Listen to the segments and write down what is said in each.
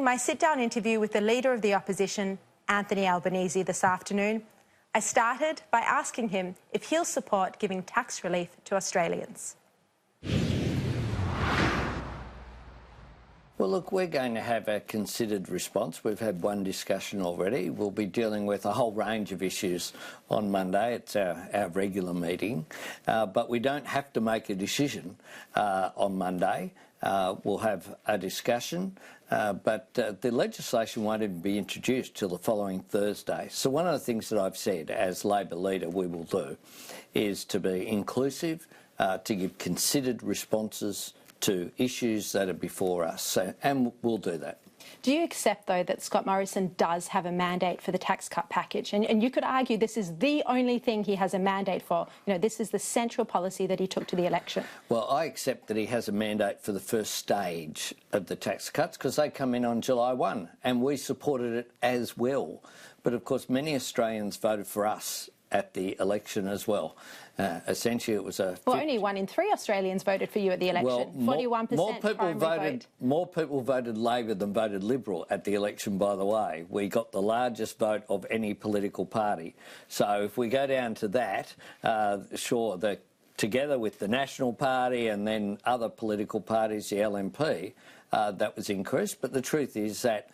my sit-down interview with the Leader of the Opposition, Anthony Albanese, this afternoon, I started by asking him if he'll support giving tax relief to Australians. Well, look, we're going to have a considered response. We've had one discussion already. We'll be dealing with a whole range of issues on Monday. It's our regular meeting. But we don't have to make a decision on Monday. We'll have a discussion, but the legislation won't even be introduced till the following Thursday. So one of the things that I've said as Labor leader we will do is to be inclusive, to give considered responses to issues that are before us, and we'll do that. Do you accept, though, that Scott Morrison does have a mandate for the tax cut package? And you could argue this is the only thing he has a mandate for. You know, this is the central policy that he took to the election. Well, I accept that he has a mandate for the first stage of the tax cuts because they come in on July 1, and we supported it as well. But, of course, many Australians voted for us at the election as well. Essentially, it was a... Well, only 1 in 3 Australians voted for you at the election. Well, 41% more people voted Labor than voted Liberal at the election, by the way. We got the largest vote of any political party. So if we go down to that, sure, together with the National Party and then other political parties, the LNP, that was increased. But the truth is that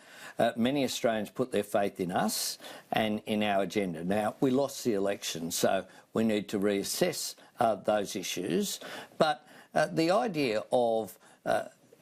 many Australians put their faith in us and in our agenda. Now, we lost the election, so we need to reassess those issues. But the idea of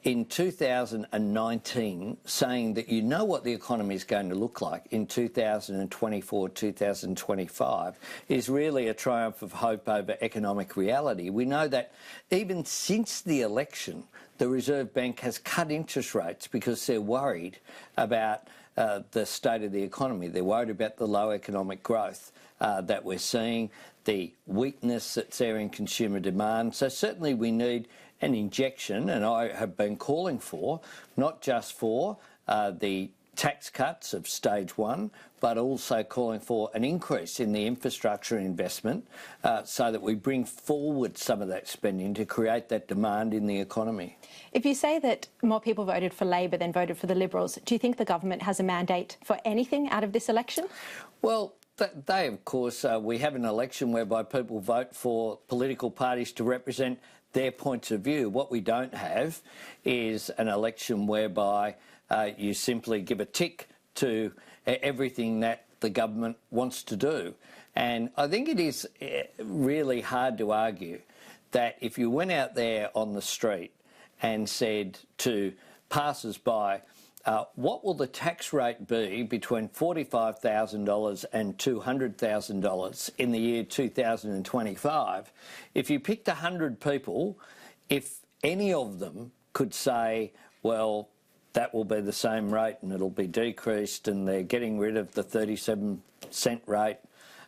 in 2019 saying that you know what the economy is going to look like in 2024, 2025 is really a triumph of hope over economic reality. We know that even since the election, the Reserve Bank has cut interest rates because they're worried about the state of the economy. They're worried about the low economic growth that we're seeing, the weakness that's there in consumer demand. So certainly we need an injection, and I have been calling for, not just for the tax cuts of stage 1, but also calling for an increase in the infrastructure investment so that we bring forward some of that spending to create that demand in the economy. If you say that more people voted for Labor than voted for the Liberals, do you think the government has a mandate for anything out of this election? Well, they, of course, we have an election whereby people vote for political parties to represent their points of view. What we don't have is an election whereby you simply give a tick to everything that the government wants to do. And I think it is really hard to argue that if you went out there on the street and said to passers-by, what will the tax rate be between $45,000 and $200,000 in the year 2025? If you picked 100 people, if any of them could say, well, that will be the same rate and it'll be decreased and they're getting rid of the 37-cent rate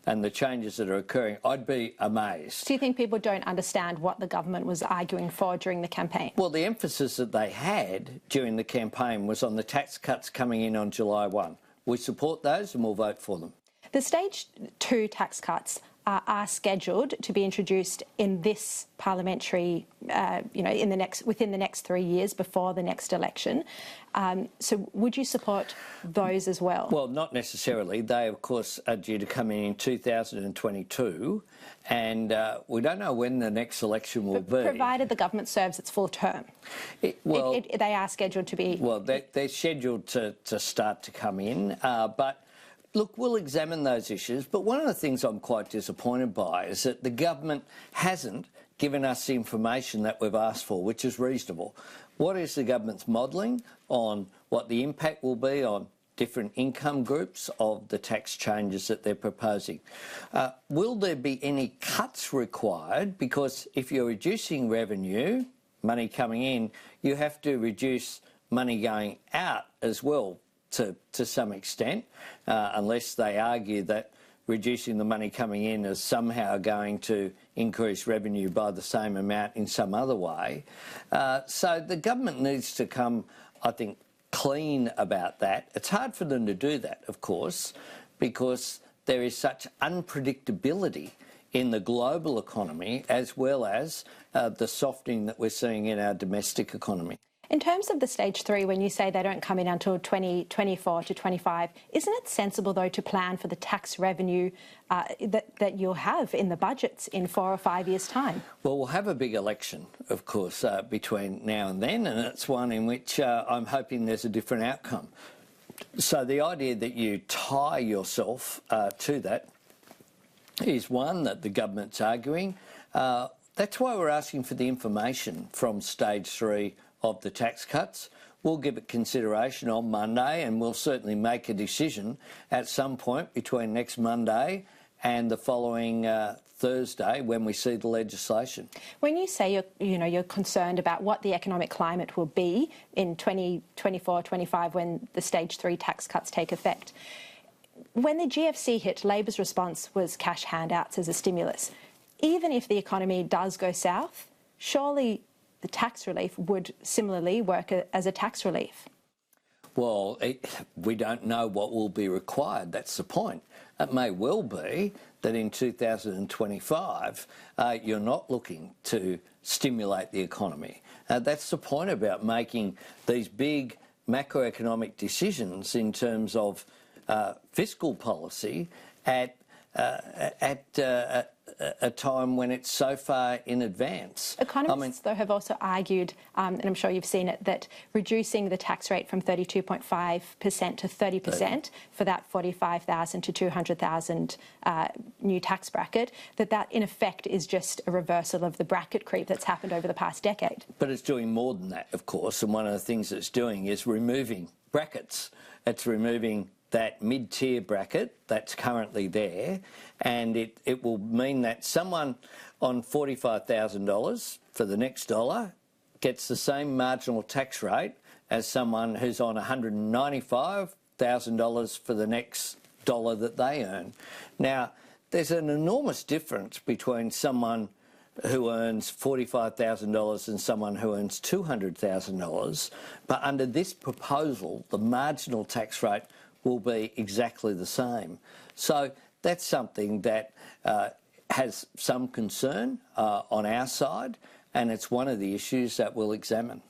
and the changes that are occurring, I'd be amazed. Do you think people don't understand what the government was arguing for during the campaign? Well, the emphasis that they had during the campaign was on the tax cuts coming in on July 1. We support those and we'll vote for them. The stage 2 tax cuts are scheduled to be introduced in this parliamentary, within the next 3 years before the next election. So would you support those as well? Well, not necessarily. They, of course, are due to come in 2022, and we don't know when the next election will be. Provided the government serves its full term. They are scheduled to be... Well, they're scheduled to start to come in, but... Look, we'll examine those issues, but one of the things I'm quite disappointed by is that the government hasn't given us the information that we've asked for, which is reasonable. What is the government's modelling on what the impact will be on different income groups of the tax changes that they're proposing? Will there be any cuts required? Because if you're reducing revenue, money coming in, you have to reduce money going out as well. To some extent, unless they argue that reducing the money coming in is somehow going to increase revenue by the same amount in some other way. So the government needs to come, I think, clean about that. It's hard for them to do that, of course, because there is such unpredictability in the global economy as well as the softening that we're seeing in our domestic economy. In terms of the stage 3, when you say they don't come in until 2024 to 25, isn't it sensible, though, to plan for the tax revenue that you'll have in the budgets in 4 or 5 years' time? Well, we'll have a big election, of course, between now and then, and it's one in which I'm hoping there's a different outcome. So the idea that you tie yourself to that is one that the government's arguing. That's why we're asking for the information from stage 3 of the tax cuts. We'll give it consideration on Monday, and we'll certainly make a decision at some point between next Monday and the following Thursday when we see the legislation. When you say you're concerned about what the economic climate will be in 2024-25 when the stage 3 tax cuts take effect, when the GFC hit, Labor's response was cash handouts as a stimulus. Even if the economy does go south, surely the tax relief would similarly work as a tax relief. Well, we don't know what will be required. That's the point. It may well be that in 2025 you're not looking to stimulate the economy. That's the point about making these big macroeconomic decisions in terms of fiscal policy at a time when it's so far in advance. Economists, though, have also argued, and I'm sure you've seen it, that reducing the tax rate from 32.5% to 30% for that 45,000 to 200,000 new tax bracket, that in effect is just a reversal of the bracket creep that's happened over the past decade. But it's doing more than that, of course, and one of the things it's doing is removing brackets. It's removing that mid-tier bracket that's currently there, and it will mean that someone on $45,000 for the next dollar gets the same marginal tax rate as someone who's on $195,000 for the next dollar that they earn. Now, there's an enormous difference between someone who earns $45,000 and someone who earns $200,000, but under this proposal, the marginal tax rate will be exactly the same. So that's something that has some concern on our side, and it's one of the issues that we'll examine.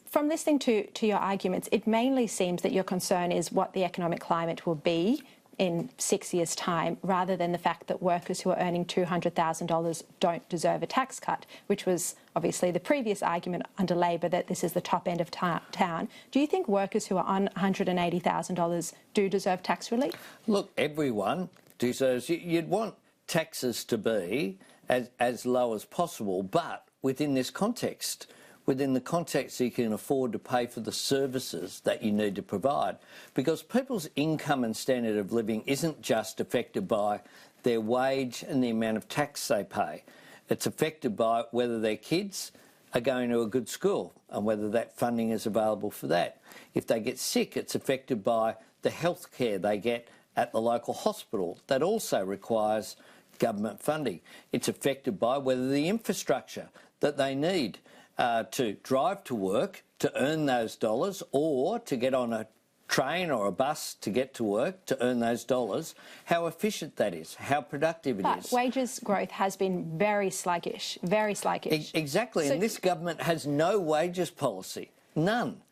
From listening to your arguments, it mainly seems that your concern is what the economic climate will be in 6 years' time, rather than the fact that workers who are earning $200,000 don't deserve a tax cut, which was obviously the previous argument under Labor, that this is the top end of town. Do you think workers who are on $180,000 do deserve tax relief? Look, everyone deserves. You'd want taxes to be as low as possible, but within this context. Within the context you can afford to pay for the services that you need to provide. Because people's income and standard of living isn't just affected by their wage and the amount of tax they pay. It's affected by whether their kids are going to a good school and whether that funding is available for that. If they get sick, it's affected by the health care they get at the local hospital. That also requires government funding. It's affected by whether the infrastructure that they need to drive to work to earn those dollars, or to get on a train or a bus to get to work to earn those dollars, how efficient that is, how productive it is. But wages growth has been very sluggish, very sluggish. Exactly, so, and this government has no wages policy, none.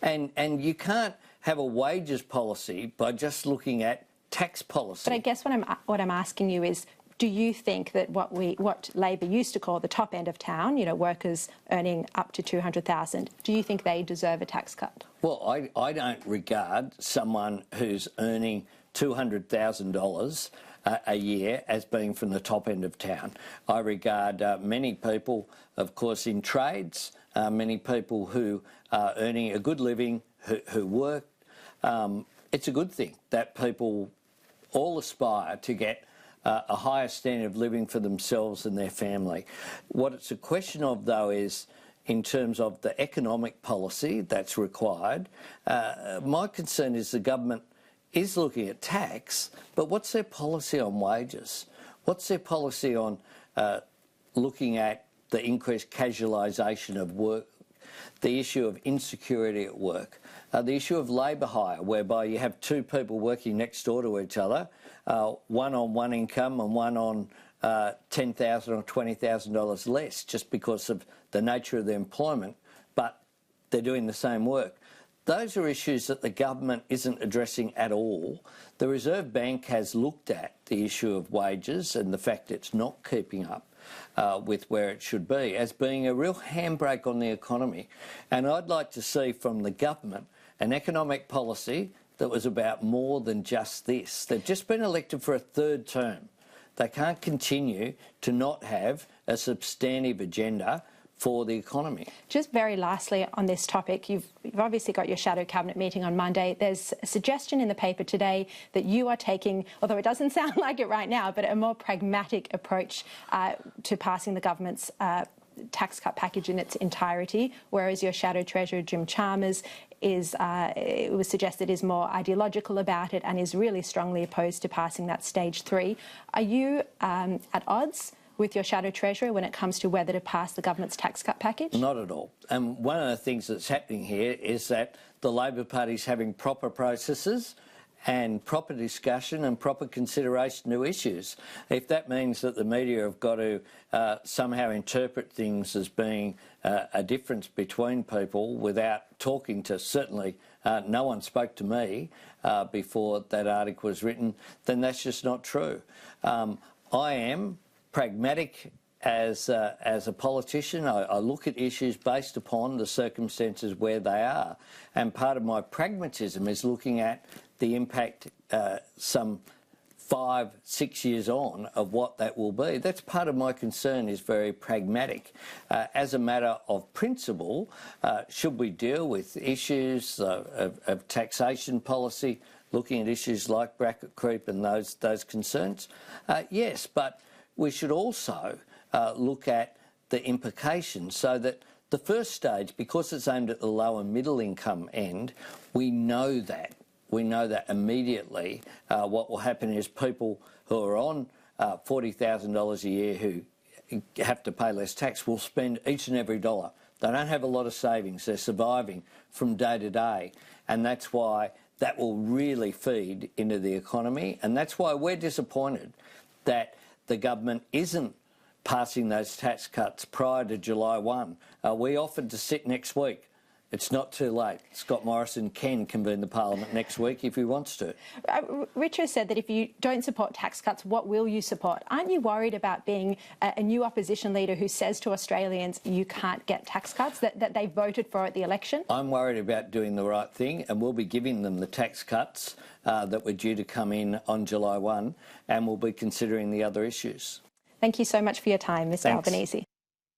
And you can't have a wages policy by just looking at tax policy. But I guess what I'm asking you is, do you think that what Labor used to call the top end of town, workers earning up to $200,000, do you think they deserve a tax cut? Well, I don't regard someone who's earning $200,000 a year as being from the top end of town. I regard many people, of course, in trades, many people who are earning a good living, who work. It's a good thing that people all aspire to get a higher standard of living for themselves and their family. What it's a question of, though, is in terms of the economic policy that's required. My concern is the government is looking at tax, but what's their policy on wages? What's their policy on looking at the increased casualisation of work, the issue of insecurity at work, the issue of labour hire, whereby you have two people working next door to each other, one on one income and one on $10,000 or $20,000 less, just because of the nature of their employment, but they're doing the same work. Those are issues that the government isn't addressing at all. The Reserve Bank has looked at the issue of wages and the fact it's not keeping up with where it should be as being a real handbrake on the economy. And I'd like to see from the government an economic policy that was about more than just this. They've just been elected for a third term. They can't continue to not have a substantive agenda for the economy. Just very lastly on this topic, you've obviously got your shadow cabinet meeting on Monday. There's a suggestion in the paper today that you are taking, although it doesn't sound like it right now, but a more pragmatic approach to passing the government's tax cut package in its entirety, whereas your shadow treasurer, Jim Chalmers, it was suggested is more ideological about it and is really strongly opposed to passing that stage 3. Are you at odds with your shadow treasurer when it comes to whether to pass the government's tax cut package? Not at all. And one of the things that's happening here is that the Labor Party's having proper processes and proper discussion and proper consideration to issues. If that means that the media have got to somehow interpret things as being a difference between people without talking to, certainly no one spoke to me before that article was written, then that's just not true. I am pragmatic as a politician. I look at issues based upon the circumstances where they are. And part of my pragmatism is looking at the impact some 5-6 years on of what that will be. That's part of my concern, is very pragmatic. As a matter of principle, should we deal with issues of taxation policy, looking at issues like bracket creep and those concerns? Yes, but we should also look at the implications so that the first stage, because it's aimed at the low and middle income end, we know that immediately what will happen is people who are on $40,000 a year who have to pay less tax will spend each and every dollar. They don't have a lot of savings. They're surviving from day to day. And that's why that will really feed into the economy. And that's why we're disappointed that the government isn't passing those tax cuts prior to July 1. We offered to sit next week. It's not too late. Scott Morrison can convene the parliament next week if he wants to. Richard said that if you don't support tax cuts, what will you support? Aren't you worried about being a new opposition leader who says to Australians you can't get tax cuts that they voted for at the election? I'm worried about doing the right thing, and we'll be giving them the tax cuts that were due to come in on July 1, and we'll be considering the other issues. Thank you so much for your time, Mr. Albanese.